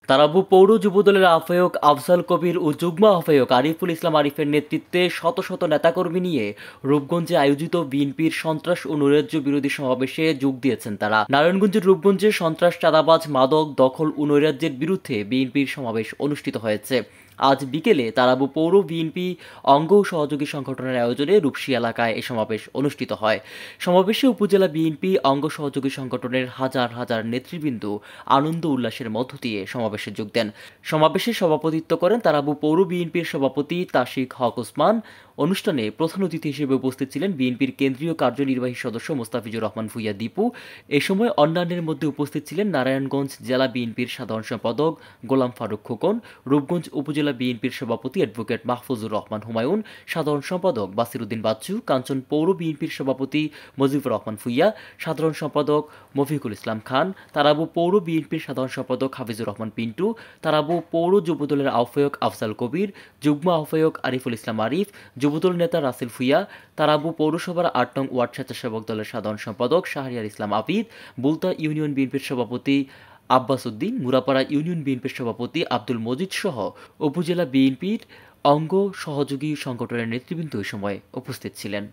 তারাবু পৌর যুবদলের আহ্বায়ক আফজাল কবির ও যুগ্ম আহ্বায়ক আরিফুল ইসলাম আরিফের নেতৃত্বে শত শত নেতাকর্মী নিয়ে রূপগঞ্জে আয়োজিত বিএনপির সন্ত্রাস ও নৈরাজ্য বিরোধী সমাবেশে যোগ দিয়েছেন তারা। নারায়ণগঞ্জের রূপগঞ্জে সন্ত্রাস, চাঁদাবাজ, মাদক, দখল ও নৈরাজ্যের বিরুদ্ধে বিএনপির সমাবেশ অনুষ্ঠিত হয়েছে। আজ বিকেলে তারাবু পৌর বিএনপি অঙ্গ ও সহযোগী সংগঠনের আয়োজনে রূপসী এলাকায় এ সমাবেশ অনুষ্ঠিত হয়। সমাবেশে উপজেলা বিএনপি অঙ্গ সহযোগী সংগঠনের হাজার হাজার নেতৃবৃন্দ আনন্দ উল্লাসের মধ্য দিয়ে সমাবেশে যোগ দেন। সমাবেশে সভাপতিত্ব করেন তারাবু পৌর বিএনপির সভাপতি তাশিক হক ওসমান। অনুষ্ঠানে প্রধান অতিথি হিসেবে উপস্থিত ছিলেন বিএনপির কেন্দ্রীয় কার্যনির্বাহী সদস্য মোস্তাফিজুর রহমান ভূঁইয়া দীপু। এ সময় অন্যান্যের মধ্যে উপস্থিত ছিলেন নারায়ণগঞ্জ জেলা বিএনপির সাধারণ সম্পাদক গোলাম ফারুক খোকন, রূপগঞ্জ উপজেলা বিএনপির সভাপতি অ্যাডভোকেট মাহফুজুর রহমান হুমায়ুন, সাধারণ সম্পাদক বাসিরউদ্দিন বাচ্চু, কাঞ্চন পৌর বিএনপির সভাপতি মুজিবুর রহমান ভূঁইয়া, সাধারণ সম্পাদক মফিকুল ইসলাম খান, তারাবু পৌর বিএনপির সাধারণ সম্পাদক হাফিজুর রহমান পিন্টু, তারাবু পৌর যুবদলের আহ্বায়ক আফজাল কবির, যুগ্ম আহ্বায়ক আরিফুল ইসলাম আরিফ, যুবদল নেতা রাসেল ভূঁইয়া, তারাবু পৌরসভার ৮ নং ওয়ার্ড স্বেচ্ছাসেবক দলের সাধারণ সম্পাদক শাহরিয়ার ইসলাম আবিদ, বুলতা ইউনিয়ন বিএনপির সভাপতি আব্বাস উদ্দিন, মুরাপাড়া ইউনিয়ন বিএনপির সভাপতি আব্দুল মজিদ সহ উপজেলা বিএনপির অঙ্গ সহযোগী সংগঠনের নেতৃবৃন্দ এই সময় উপস্থিত ছিলেন।